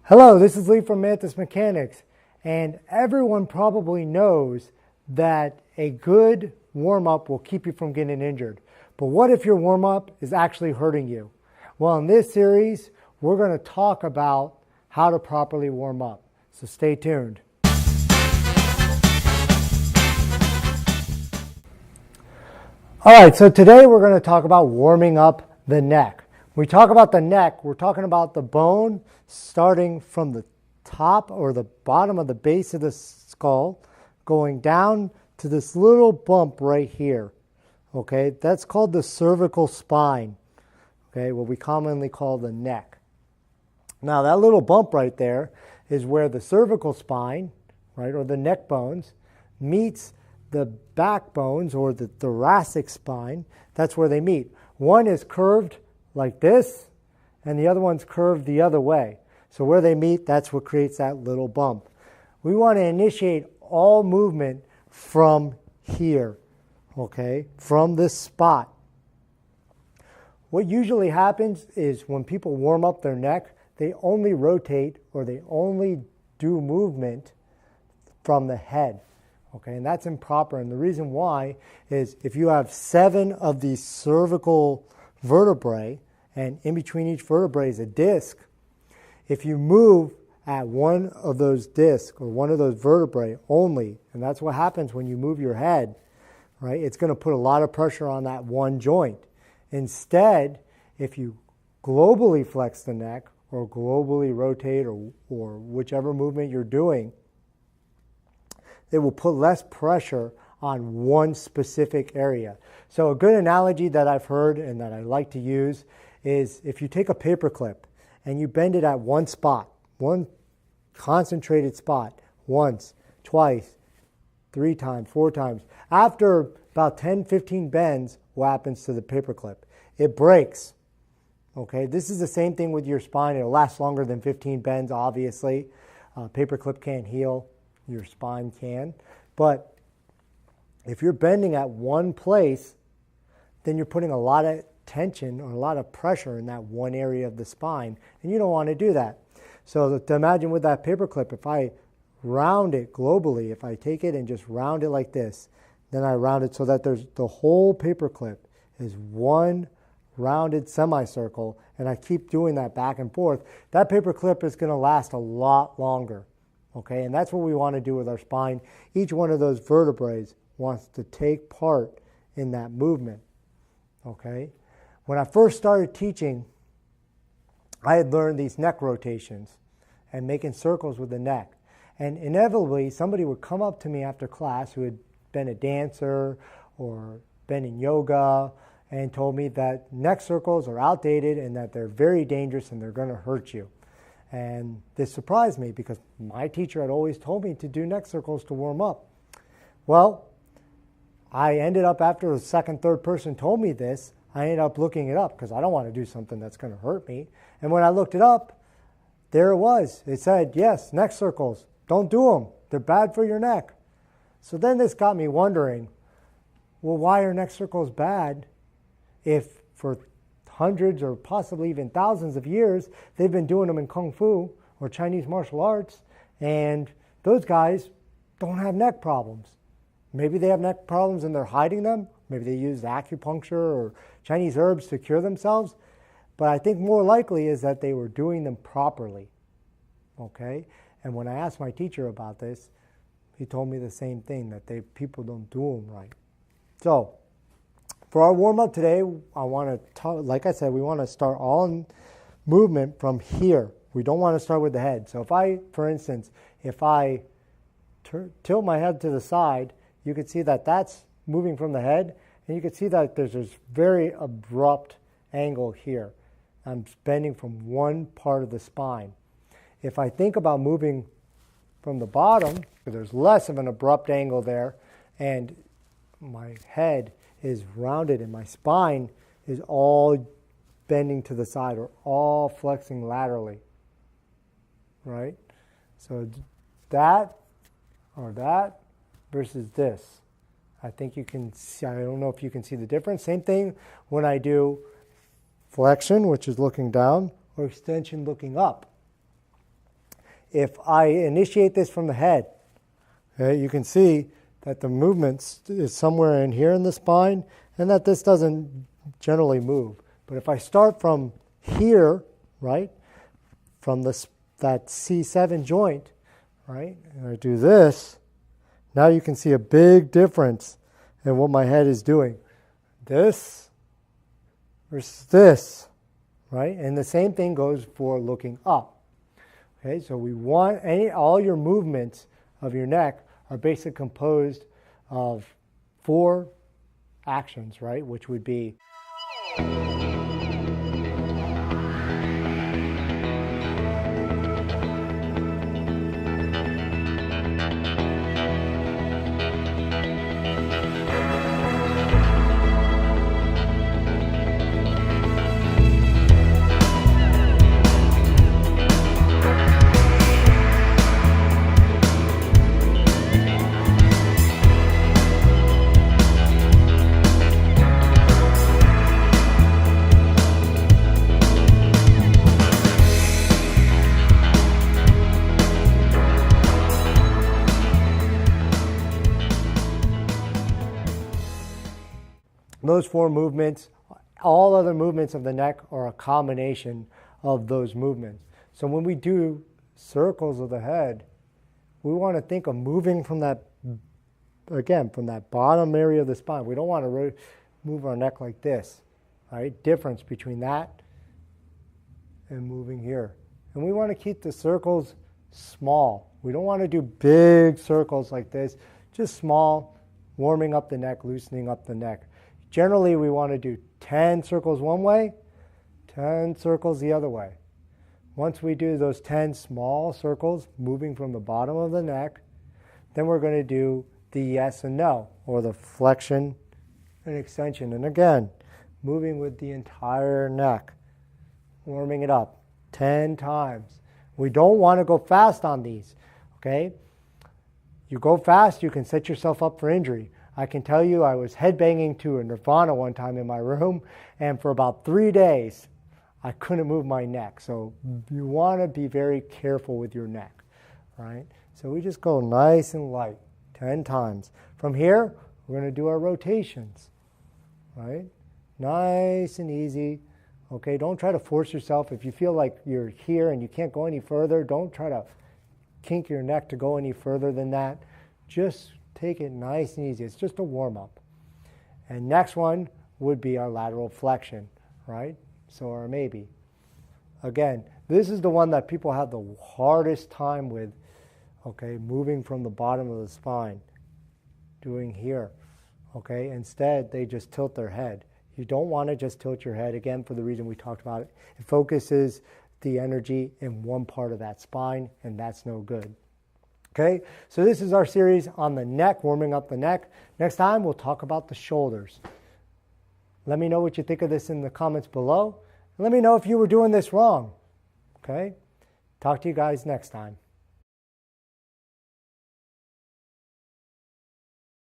Hello, this is Lee from Mantis Mechanics, and everyone probably knows that a good warm-up will keep you from getting injured. But what if your warm-up is actually hurting you? Well, in this series, we're going to talk about how to properly warm up. So stay tuned. All right, so today we're going to talk about warming up the neck. When we talk about the neck, we're talking about the bone starting from the top or the bottom of the base of the skull, going down to this little bump right here. Okay, that's called the cervical spine. Okay, what we commonly call the neck. Now that little bump right there is where the cervical spine, right, or the neck bones, meets the back bones or the thoracic spine. That's where they meet. One is curved like this, and the other one's curved the other way. So where they meet, that's what creates that little bump. We want to initiate all movement from here, okay, from this spot. What usually happens is when people warm up their neck, they only rotate or they only do movement from the head. Okay, and that's improper. And the reason why is if you have 7 of these cervical vertebrae, and in between each vertebrae is a disc, if you move at one of those discs or one of those vertebrae only, and that's what happens when you move your head, right? It's going to put a lot of pressure on that one joint. Instead, if you globally flex the neck or globally rotate or whichever movement you're doing, it will put less pressure on one specific area. So a good analogy that I've heard and that I like to use is if you take a paper clip and you bend it at one spot, one concentrated spot, once, twice, 3 times, 4 times. After about 10, 15 bends, what happens to the paper clip? It breaks. Okay, this is the same thing with your spine. It'll last longer than 15 bends, obviously. Paper clip can't heal. Your spine can. But if you're bending at one place, then you're putting a lot of tension or a lot of pressure in that one area of the spine, and you don't want to do that. So to imagine with that paper clip, if I round it globally, if I take it and just round it like this, then I round it so that there's the whole paper clip is one rounded semicircle, and I keep doing that back and forth, that paper clip is going to last a lot longer. Okay, and that's what we want to do with our spine. Each one of those vertebrae wants to take part in that movement. Okay, when I first started teaching, I had learned these neck rotations and making circles with the neck. And inevitably, somebody would come up to me after class who had been a dancer or been in yoga and told me that neck circles are outdated and that they're very dangerous and they're going to hurt you. And this surprised me because my teacher had always told me to do neck circles to warm up. Well, I ended up, after the second, third person told me this, I ended up looking it up because I don't want to do something that's going to hurt me. And when I looked it up, there it was. It said, yes, neck circles. Don't do them. They're bad for your neck. So then this got me wondering, well, why are neck circles bad if for hundreds or possibly even thousands of years, they've been doing them in Kung Fu or Chinese martial arts, and those guys don't have neck problems. Maybe they have neck problems and they're hiding them. Maybe they use acupuncture or Chinese herbs to cure themselves. But I think more likely is that they were doing them properly. Okay? And when I asked my teacher about this, he told me the same thing, that people don't do them right. So, for our warm-up today, I want to talk, like I said, we want to start all movement from here. We don't want to start with the head. So if I, for instance, if I tilt my head to the side, you can see that that's moving from the head, and you can see that there's this very abrupt angle here. I'm bending from one part of the spine. If I think about moving from the bottom, there's less of an abrupt angle there, and my head is rounded and my spine is all bending to the side or all flexing laterally, right? So that or that versus this. I think you can see, I don't know if you can see the difference. Same thing when I do flexion, which is looking down, or extension looking up. if I initiate this from the head, okay, you can see that the movement is somewhere in here in the spine and that this doesn't generally move. But if I start from here, right, from that C7 joint, right, and I do this, now you can see a big difference in what my head is doing. This versus this, right? And the same thing goes for looking up. Okay, so we want all your movements of your neck are basically composed of 4 actions, right? Which would be those 4 movements. All other movements of the neck are a combination of those movements. So when we do circles of the head, we want to think of moving from that, again, from that bottom area of the spine. We don't want to move our neck like this, right? Difference between that and moving here. And we want to keep the circles small. We don't want to do big circles like this, just small, warming up the neck, loosening up the neck. Generally, we want to do 10 circles one way, 10 circles the other way. Once we do those 10 small circles, moving from the bottom of the neck, then we're going to do the yes and no, or the flexion and extension. And again, moving with the entire neck, warming it up 10 times. We don't want to go fast on these, okay? You go fast, you can set yourself up for injury. I can tell you I was headbanging to a Nirvana one time in my room, and for about 3 days, I couldn't move my neck. So you want to be very careful with your neck, right? So we just go nice and light, 10 times. From here, we're going to do our rotations, right? Nice and easy. Okay, don't try to force yourself. If you feel like you're here and you can't go any further, don't try to kink your neck to go any further than that. Just take it nice and easy. It's just a warm-up. And next one would be our lateral flexion, right? So, or maybe. Again, this is the one that people have the hardest time with, okay, moving from the bottom of the spine, doing here, okay? Instead, they just tilt their head. You don't want to just tilt your head, again, for the reason we talked about it. It focuses the energy in one part of that spine, and that's no good. Okay, so this is our series on the neck, warming up the neck. Next time, we'll talk about the shoulders. Let me know what you think of this in the comments below. Let me know if you were doing this wrong. Okay, talk to you guys next time.